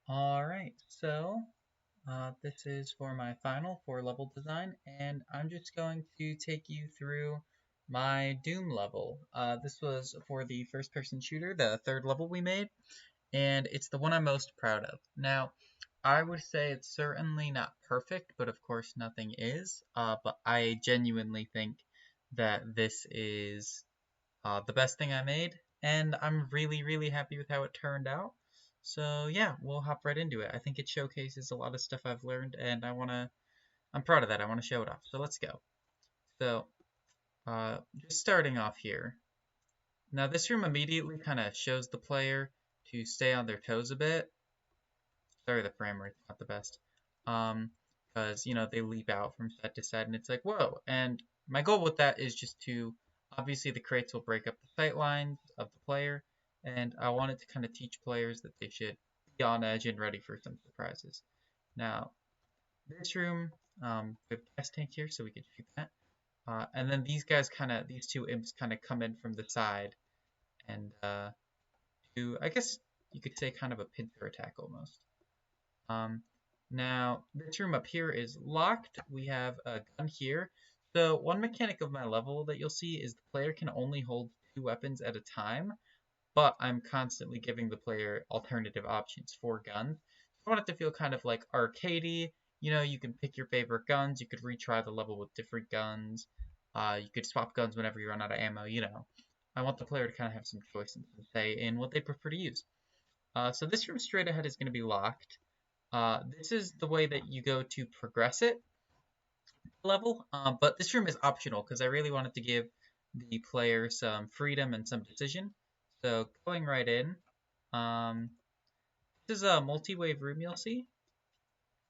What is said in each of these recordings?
Alright, so this is for my final 4-level design, and I'm just going to take you through my Doom level. This was for the first-person shooter, the 3rd level we made, and it's the one I'm most proud of. Now, I would say it's certainly not perfect, but of course nothing is, but I genuinely think that this is the best thing I made, and I'm really, really happy with how it turned out. So yeah, we'll hop right into it. I think it showcases a lot of stuff I've learned, and I'm proud of that. I wanna show it off. So let's go. So just starting off here. Now this room immediately kind of shows the player to stay on their toes a bit. Sorry, the frame rate's not the best. Because they leap out from side to side, and it's like whoa. And my goal with that is just to obviously the crates will break up the sight lines of the player, and I wanted to kind of teach players that they should be on edge and ready for some surprises. Now, this room, we have a gas tank here, so we can shoot that. And then these two imps kind of come in from the side and do, I guess you could say, kind of a pincer attack almost. Now, this room up here is locked. We have a gun here. So one mechanic of my level that you'll see is the player can only hold 2 weapons at a time, but I'm constantly giving the player alternative options for guns. I want it to feel kind of like arcadey. You can pick your favorite guns. You could retry the level with different guns. You could swap guns whenever you run out of ammo. I want the player to kind of have some choice and some say in what they prefer to use. So this room straight ahead is going to be locked. This is the way that you go to progress it level, but this room is optional because I really wanted to give the player some freedom and some decision. So going right in, this is a multi-wave room you'll see,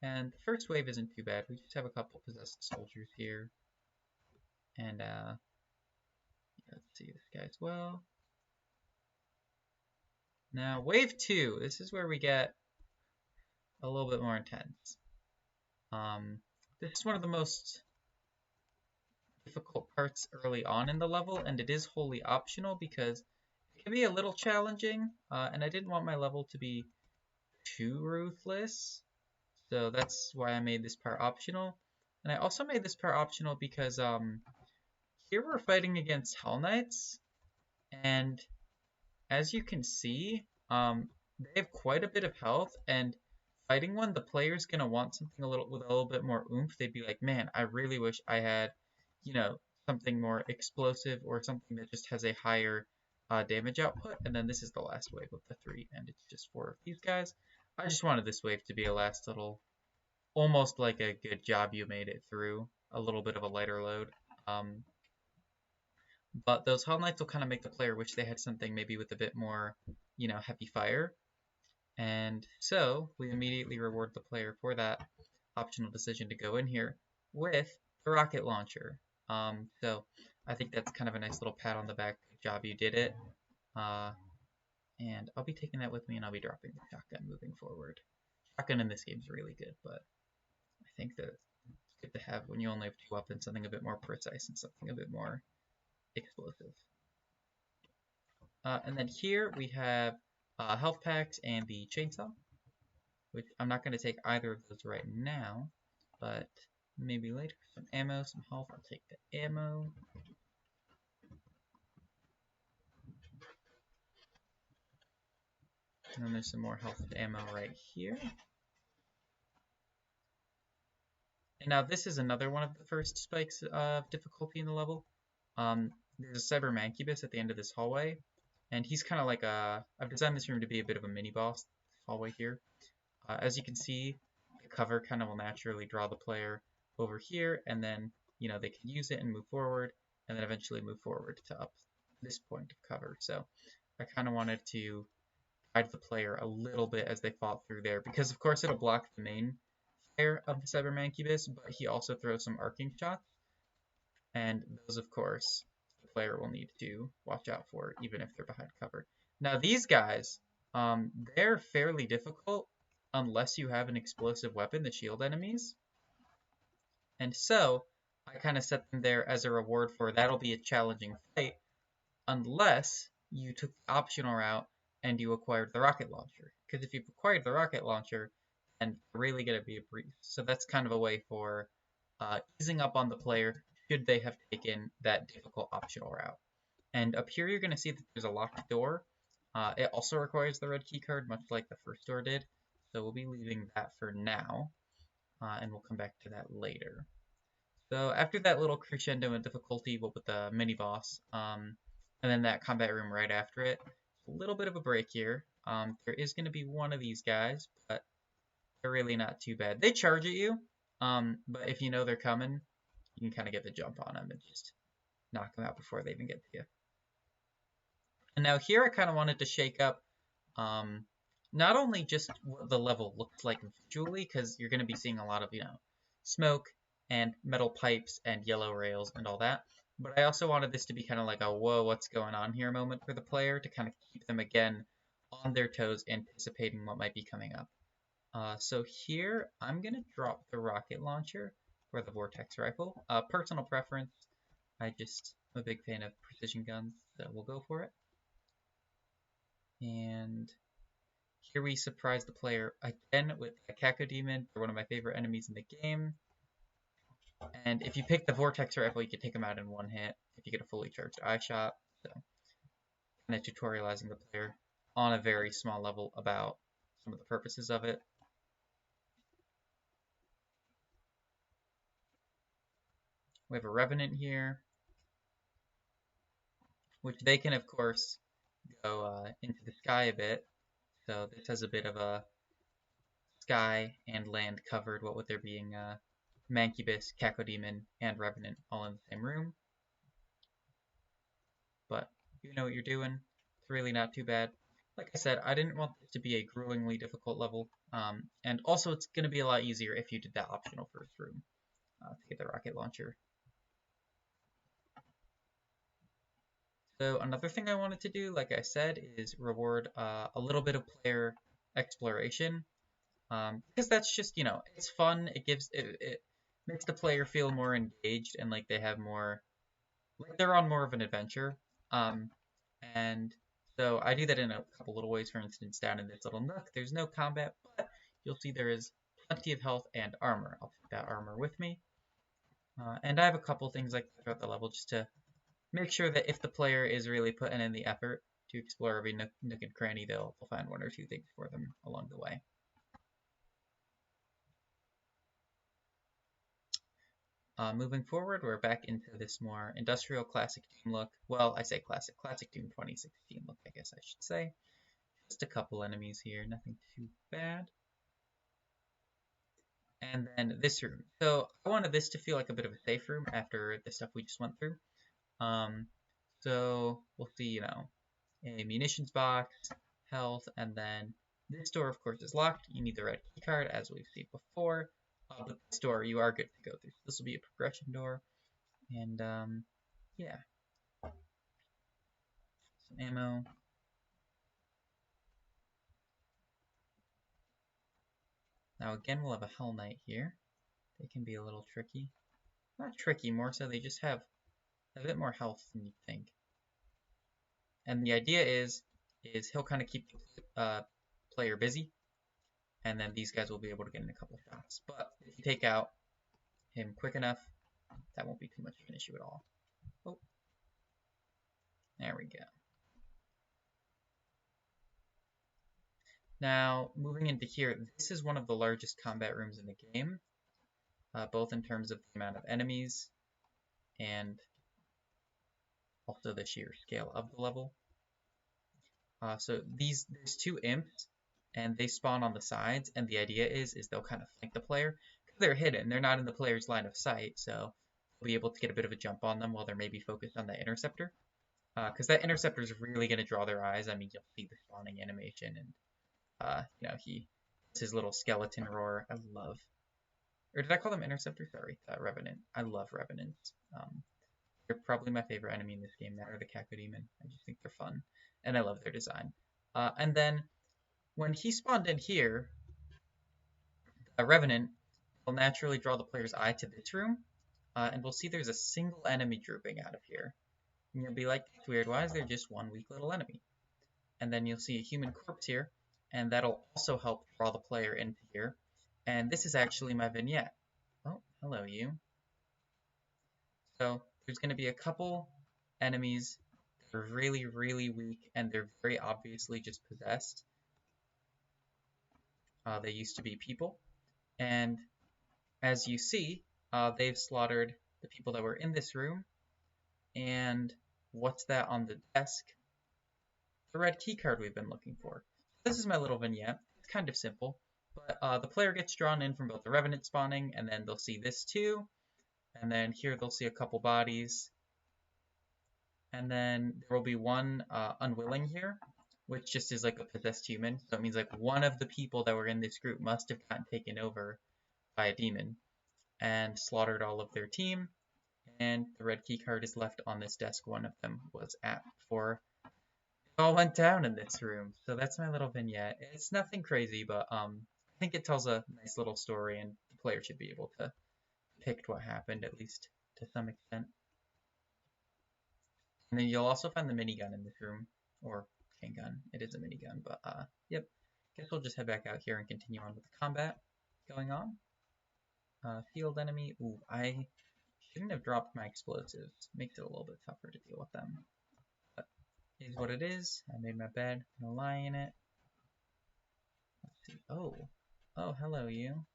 and the first wave isn't too bad. We just have a couple possessed soldiers here, and let's see this guy as well. Now wave 2, this is where we get a little bit more intense. This is one of the most difficult parts early on in the level, and it is wholly optional because it can be a little challenging, and I didn't want my level to be too ruthless, so that's why I made this part optional. And I also made this part optional because here we're fighting against Hell Knights, and as you can see, they have quite a bit of health, and fighting one, the player's gonna want something with a little bit more oomph. They'd be like, man, I really wish I had, something more explosive or something that just has a higher damage output. And then this is the last wave of the 3, and it's just 4 of these guys. I just wanted this wave to be a last little, almost like a good job you made it through, a little bit of a lighter load. But those Hell Knights will kind of make the player wish they had something maybe with a bit more, heavy fire. And so we immediately reward the player for that optional decision to go in here with the rocket launcher. So I think that's kind of a nice little pat on the back. Good job, you did it. And I'll be taking that with me, and I'll be dropping the shotgun moving forward. Shotgun in this game is really good, but I think that it's good to have when you only have 2 weapons, something a bit more precise and something a bit more explosive. And then here we have health packs and the chainsaw, which I'm not going to take either of those right now, but maybe later. Some ammo, some health. I'll take the ammo. And then there's some more health and ammo right here. And now this is another one of the first spikes of difficulty in the level. There's a Cyber Mancubus at the end of this hallway, and he's kind of like I've designed this room to be a bit of a mini boss hallway here. As you can see, the cover kind of will naturally draw the player over here, and then they can use it and move forward, and then eventually move forward to up this point of cover. So I kind of wanted to guide the player a little bit as they fought through there, because of course it'll block the main fire of the Cyber Mancubus, but he also throws some arcing shots, and those of course the player will need to watch out for, even if they're behind cover. Now these guys, they're fairly difficult unless you have an explosive weapon, the shield enemies. And so I kind of set them there as a reward for that'll be a challenging fight, unless you took the optional route and you acquired the rocket launcher. Because if you've acquired the rocket launcher, then you're really going to be a breeze. So that's kind of a way for easing up on the player should they have taken that difficult optional route. And up here, you're going to see that there's a locked door. It also requires the red key card, much like the first door did. So we'll be leaving that for now, and we'll come back to that later. So after that little crescendo in difficulty with the mini boss, and then that combat room right after it, a little bit of a break here. There is going to be one of these guys, but they're really not too bad. They charge at you, but if you know they're coming, you can kind of get the jump on them and just knock them out before they even get to you. And now here I kind of wanted to shake up not only just what the level looks like visually, because you're going to be seeing a lot of, smoke and metal pipes and yellow rails and all that, but I also wanted this to be kind of like a whoa, what's going on here moment for the player to kind of keep them again on their toes, anticipating what might be coming up. So here I'm going to drop the rocket launcher for the vortex rifle. Personal preference, I'm a big fan of precision guns, so we'll go for it. And here we surprise the player again with a Cacodemon. They're one of my favorite enemies in the game. And if you pick the Vortex Rifle, you can take them out in one hit if you get a fully charged eye shot. So, kind of tutorializing the player on a very small level about some of the purposes of it. We have a Revenant here, which they can, of course, go into the sky a bit. So this has a bit of a sky and land covered, what with there being Mancubus, Cacodemon, and Revenant all in the same room. But you know what you're doing. It's really not too bad. Like I said, I didn't want this to be a gruelingly difficult level. And also it's going to be a lot easier if you did that optional first room to get the rocket launcher. So another thing I wanted to do, like I said, is reward a little bit of player exploration. Because that's just, it's fun. It makes the player feel more engaged and like they have more, like they're on more of an adventure. And so I do that in a couple little ways. For instance, down in this little nook, there's no combat, but you'll see there is plenty of health and armor. I'll take that armor with me. And I have a couple things like that throughout the level just to make sure that if the player is really putting in the effort to explore every nook and cranny, they'll find one or two things for them along the way. Moving forward, we're back into this more industrial classic Doom look. Well, I say classic Doom 2016 look, I guess I should say. Just a couple enemies here, nothing too bad. And then this room. So I wanted this to feel like a bit of a safe room after the stuff we just went through. So we'll see, a munitions box, health, and then this door, of course, is locked. You need the red key card, as we've seen before. But this door, you are good to go through. So this will be a progression door. And, yeah. Some ammo. Now, again, we'll have a Hell Knight here. They can be a little tricky. Not tricky, more so they just have a bit more health than you think. And the idea is he'll kind of keep the player busy, and then these guys will be able to get in a couple shots. But if you take out him quick enough, that won't be too much of an issue at all. Oh, there we go. Now, moving into here, this is one of the largest combat rooms in the game, both in terms of the amount of enemies and also the sheer scale of the level. So there's two imps, and they spawn on the sides, and the idea is they'll kind of flank the player. They're hidden, they're not in the player's line of sight, so you'll be able to get a bit of a jump on them while they're maybe focused on that interceptor. Because that interceptor is really going to draw their eyes. I mean, you'll see the spawning animation, and it's his little skeleton roar. I love. Or did I call them interceptor? Sorry, Revenant. I love Revenants. They're probably my favorite enemy in this game. That or the Cacodemon. I just think they're fun, and I love their design. And then when he spawned in here, a Revenant will naturally draw the player's eye to this room, and we'll see there's a single enemy drooping out of here. And you'll be like, it's weird, why is there just one weak little enemy? and then you'll see a human corpse here, and that'll also help draw the player into here. And this is actually my vignette. Oh, hello you. So there's going to be a couple enemies that are really, really weak, and they're very obviously just possessed. They used to be people, and as you see, they've slaughtered the people that were in this room. And what's that on the desk? The red key card we've been looking for. This is my little vignette. It's kind of simple, but the player gets drawn in from both the Revenant spawning, and then they'll see this too. And then here they'll see a couple bodies. And then there will be one unwilling here, which just is like a possessed human. So it means like one of the people that were in this group must have gotten taken over by a demon and slaughtered all of their team. And the red key card is left on this desk one of them was at before it all went down in this room. So that's my little vignette. It's nothing crazy, but I think it tells a nice little story, and the player should be able to depict what happened, at least to some extent. And then you'll also find the minigun in this room, or handgun. It is a minigun, but yep. Guess we'll just head back out here and continue on with the combat going on. Field enemy. Ooh, I shouldn't have dropped my explosives. Makes it a little bit tougher to deal with them. But it is what it is. I made my bed. I'm gonna lie in it. Let's see. Oh, hello you.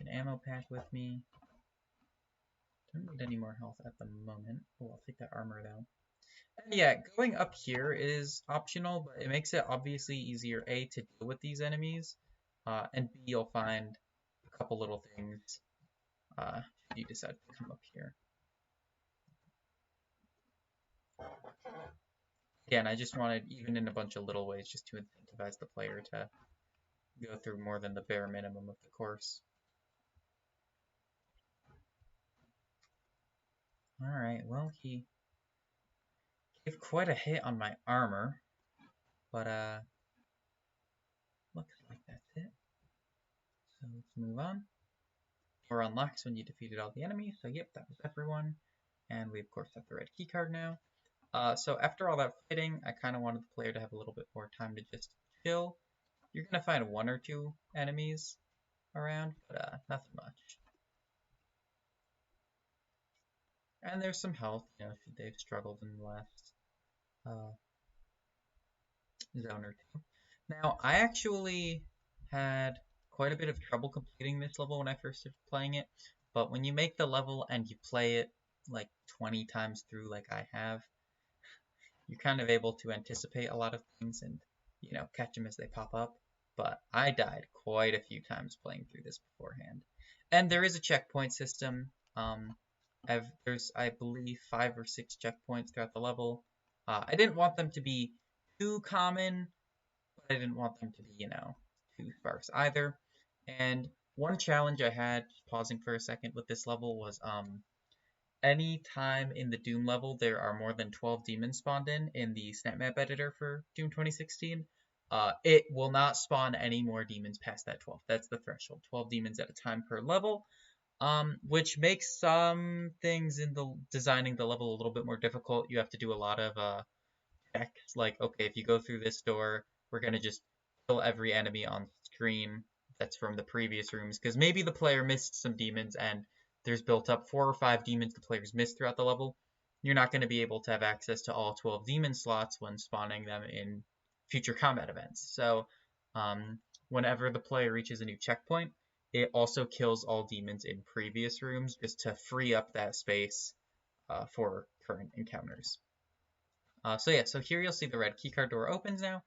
An ammo pack with me. Don't need any more health at the moment. Oh, I'll take that armor though. And yeah, going up here is optional, but it makes it obviously easier, A, to deal with these enemies, and B, you'll find a couple little things if you decide to come up here. Again, I just wanted, even in a bunch of little ways, just to incentivize the player to go through more than the bare minimum of the course. Alright, well, he gave quite a hit on my armor, but looks like that's it. So let's move on. Door unlocks when you defeated all the enemies, so yep, that was everyone. And we of course have the red key card now. So after all that fighting, I kind of wanted the player to have a little bit more time to just chill. You're going to find one or two enemies around, but nothing much. And there's some health, you know, should they've struggled in the last zone or two. Now, I actually had quite a bit of trouble completing this level when I first started playing it, but when you make the level and you play it like 20 times through like I have, you're kind of able to anticipate a lot of things and, you know, catch them as they pop up. But I died quite a few times playing through this beforehand. And there is a checkpoint system. There's, I believe, 5 or 6 checkpoints throughout the level. I didn't want them to be too common, but I didn't want them to be, you know, too sparse either. And one challenge I had, pausing for a second with this level, was any time in the Doom level there are more than 12 demons spawned in the snap map editor for Doom 2016, it will not spawn any more demons past that 12. That's the threshold, 12 demons at a time per level, which makes some things in the designing the level a little bit more difficult. You have to do a lot of checks, like, okay, if you go through this door, we're going to just kill every enemy on screen that's from the previous rooms, because maybe the player missed some demons and there's built up 4 or 5 demons the player's missed throughout the level. You're not going to be able to have access to all 12 demon slots when spawning them in future combat events. So whenever the player reaches a new checkpoint, it also kills all demons in previous rooms just to free up that space for current encounters. So yeah, so here you'll see the red keycard door opens now,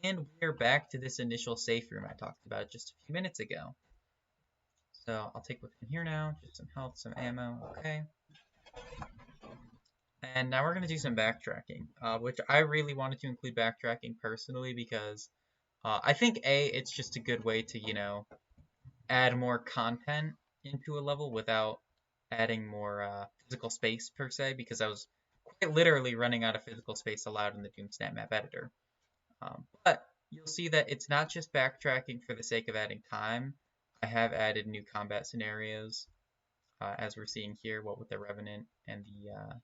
and we're back to this initial safe room I talked about just a few minutes ago. So I'll take what's in here now, just some health, some ammo, okay. And now we're going to do some backtracking, which I really wanted to include backtracking personally because I think it's just a good way to, you know, add more content into a level without adding more physical space per se, because I was quite literally running out of physical space allowed in the Doom Snap Map editor. But you'll see that it's not just backtracking for the sake of adding time. I have added new combat scenarios, as we're seeing here, what with the Revenant and the, I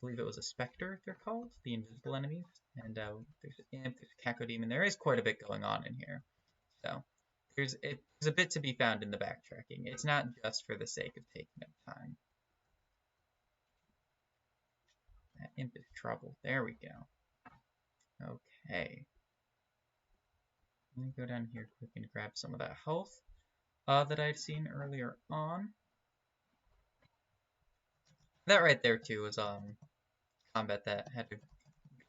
believe it was a Spectre they're called, the invisible enemies. And there's an Imp, there's a Cacodemon. There is quite a bit going on in here. So there's a bit to be found in the backtracking. It's not just for the sake of taking up time. That Imp is trouble. There we go. Okay. Let me go down here quick and grab some of that health that I'd seen earlier on. That right there too was combat that had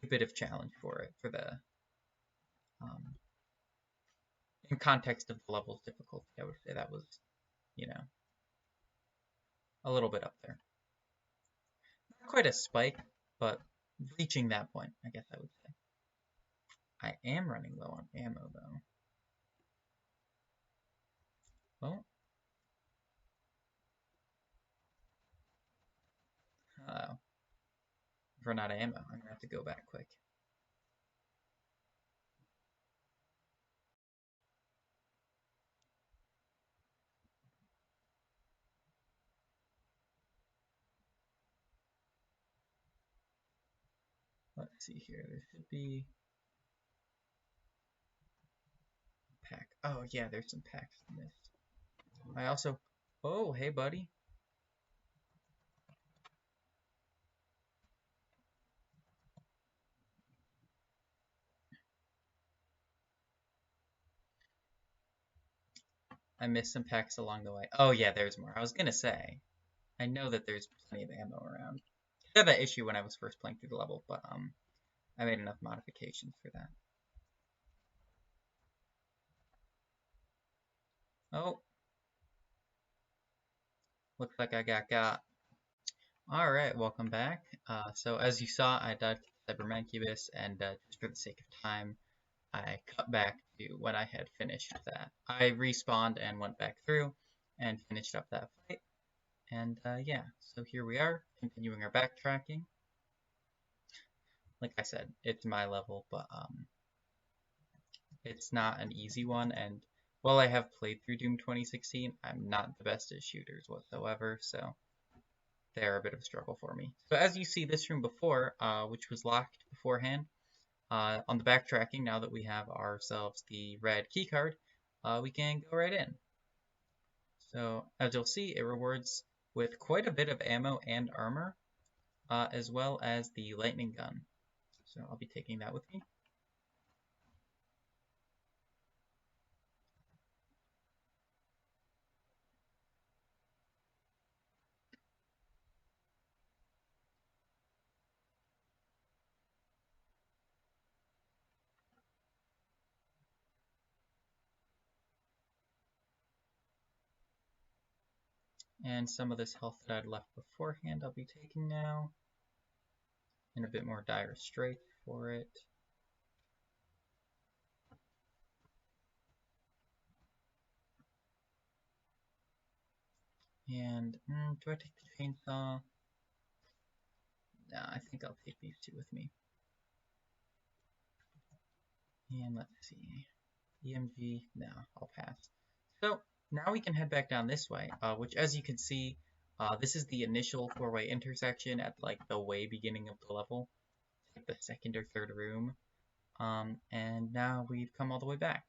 a bit of challenge for it for the in context of the level's difficulty. I would say that was, you know, a little bit up there. Not quite a spike, but reaching that point, I guess I would say. I am running low on ammo though. Well, I've run out of ammo. I'm gonna have to go back quick. Let's see here. There should be a pack. Oh yeah, there's some packs in this. I also. Oh, hey buddy. I missed some packs along the way. Oh yeah, there's more. I was gonna say, I know that there's plenty of ammo around. I had that issue when I was first playing through the level, but I made enough modifications for that. Oh, looks like I got. All right, welcome back. So as you saw, I died to Cybermancubus, and just for the sake of time, I cut back to when I had finished that. I respawned and went back through and finished up that fight. And yeah, so here we are, continuing our backtracking. Like I said, it's my level, but it's not an easy one. And while I have played through Doom 2016, I'm not the best at shooters whatsoever, so they're a bit of a struggle for me. So as you see this room before, which was locked beforehand, on the backtracking, now that we have ourselves the red keycard, we can go right in. So as you'll see, it rewards with quite a bit of ammo and armor, as well as the lightning gun. So I'll be taking that with me. And some of this health that I'd left beforehand I'll be taking now. And a bit more dire straits for it. And do I take the chainsaw? Nah, I think I'll take these two with me. And let's see. EMG, no, I'll pass. So now we can head back down this way, which as you can see, this is the initial four-way intersection at like the way beginning of the level, like the second or third room. And now we've come all the way back.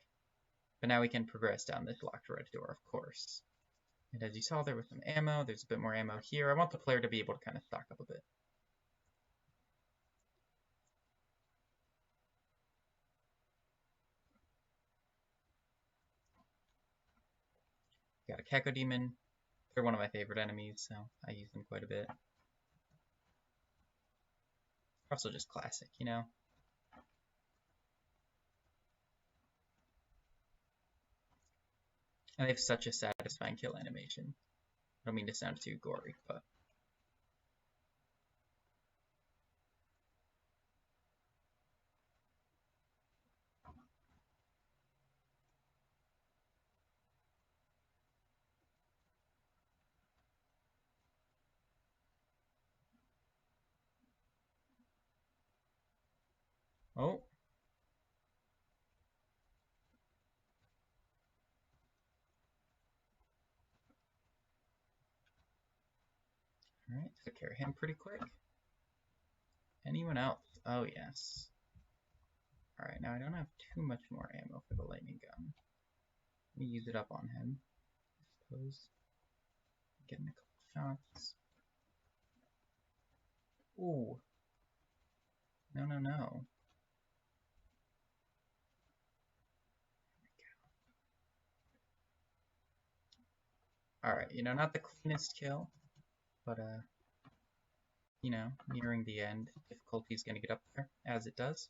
But now we can progress down this locked red door, of course. And as you saw, there was some ammo. There's a bit more ammo here. I want the player to be able to kind of stock up a bit. Got a Cacodemon. They're one of my favorite enemies, so I use them quite a bit. Also just classic, you know? And they have such a satisfying kill animation. I don't mean to sound too gory, but... Oh. Alright, took care of him pretty quick. Anyone else? Oh, yes. Alright, now I don't have too much more ammo for the lightning gun. Let me use it up on him, I suppose. Getting a couple shots. Ooh. No, no, no. Alright, not the cleanest kill, but, nearing the end. Difficulty is going to get up there, as it does.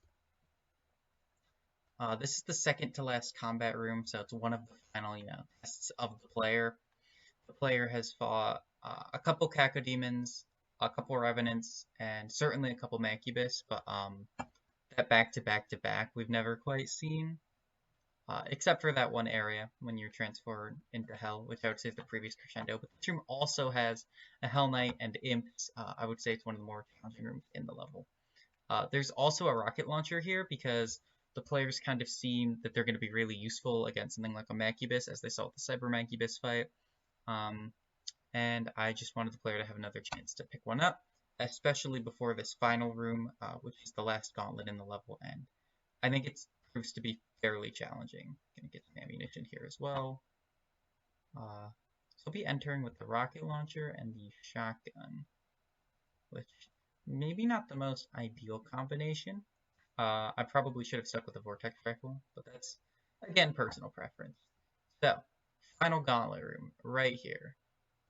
This is the second to last combat room, so it's one of the final, tests of the player. The player has fought a couple cacodemons, a couple revenants, and certainly a couple mancubus, but that back to back to back we've never quite seen. Except for that one area when you're transferred into Hell, which I would say is the previous crescendo. But this room also has a Hell Knight and Imps. I would say it's one of the more challenging rooms in the level. There's also a rocket launcher here because the players kind of seem that they're going to be really useful against something like a Mancubus, as they saw with the Cyber Mancubus fight. And I just wanted the player to have another chance to pick one up, especially before this final room, which is the last gauntlet in the level. And I think it proves to be fairly challenging. Gonna get some ammunition here as well. So I'll be entering with the rocket launcher and the shotgun, which maybe not the most ideal combination. I probably should have stuck with the vortex rifle, but that's, again, personal preference. So, final gauntlet room, right here.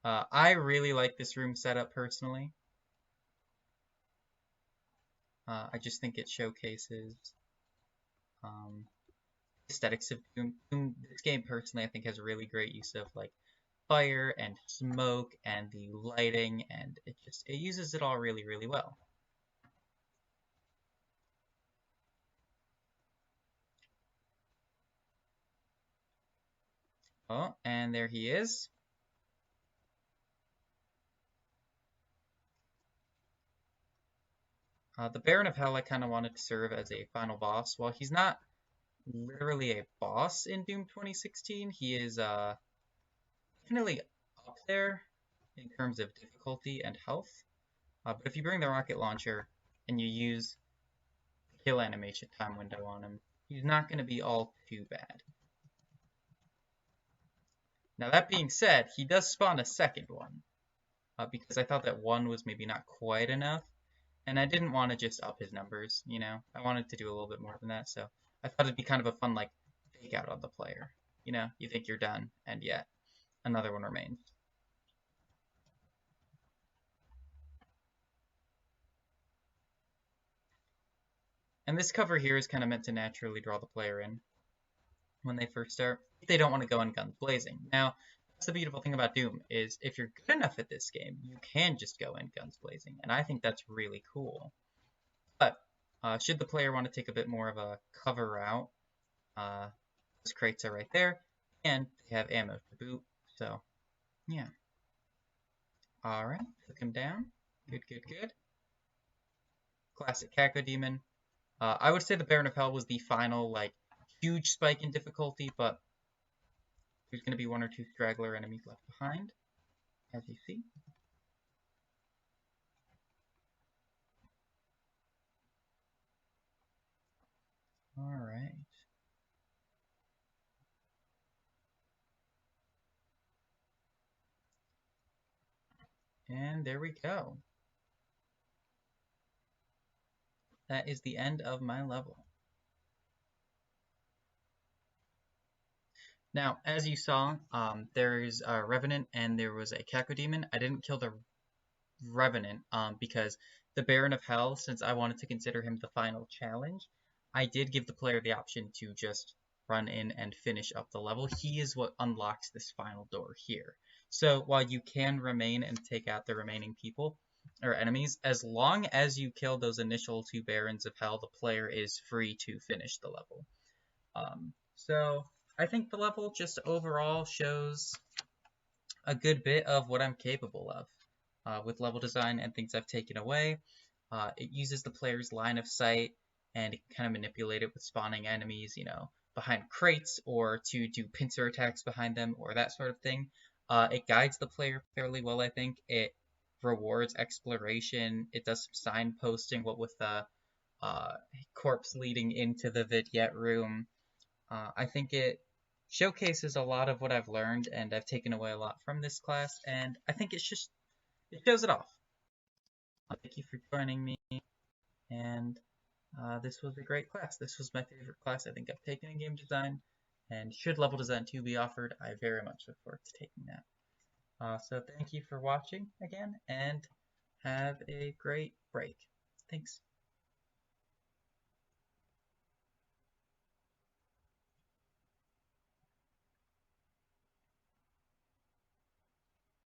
I really like this room setup, personally. I just think it showcases aesthetics of Doom. This game, personally, I think has a really great use of, like, fire and smoke and the lighting, and it uses it all really, really well. Oh, and there he is. The Baron of Hell I kind of wanted to serve as a final boss. While he's not literally a boss in Doom 2016, he is definitely up there in terms of difficulty and health. But if you bring the rocket launcher and you use the kill animation time window on him, he's not going to be all too bad. Now that being said, he does spawn a second one, because I thought that one was maybe not quite enough, and I didn't want to just up his numbers, I wanted to do a little bit more than that, so I thought it'd be kind of a fun, like, fake out on the player. You think you're done, and yet another one remains. And this cover here is kind of meant to naturally draw the player in when they first start, if they don't want to go in guns blazing. Now, that's the beautiful thing about Doom, is if you're good enough at this game, you can just go in guns blazing, and I think that's really cool. But, should the player want to take a bit more of a cover route, those crates are right there, and they have ammo to boot, so, yeah. Alright, took him down. Good, good, good. Classic Cacodemon. I would say the Baron of Hell was the final, like, huge spike in difficulty, but there's going to be one or two straggler enemies left behind, as you see. Alright. And there we go. That is the end of my level. Now, as you saw, there's a Revenant and there was a Cacodemon. I didn't kill the Revenant because the Baron of Hell, since I wanted to consider him the final challenge, I did give the player the option to just run in and finish up the level. He is what unlocks this final door here. So while you can remain and take out the remaining people or enemies, as long as you kill those initial two Barons of Hell, the player is free to finish the level. So I think the level just overall shows a good bit of what I'm capable of with level design and things I've taken away. It uses the player's line of sight, and it can kind of manipulate it with spawning enemies, behind crates, or to do pincer attacks behind them, or that sort of thing. It guides the player fairly well, I think. It rewards exploration. It does some signposting, what with the corpse leading into the vignette room. I think it showcases a lot of what I've learned, and I've taken away a lot from this class, and I think it shows it off. Thank you for joining me, and this was a great class. This was my favorite class I think I've taken in game design, and should Level Design 2 be offered, I very much look forward to taking that. So thank you for watching again, and have a great break. Thanks.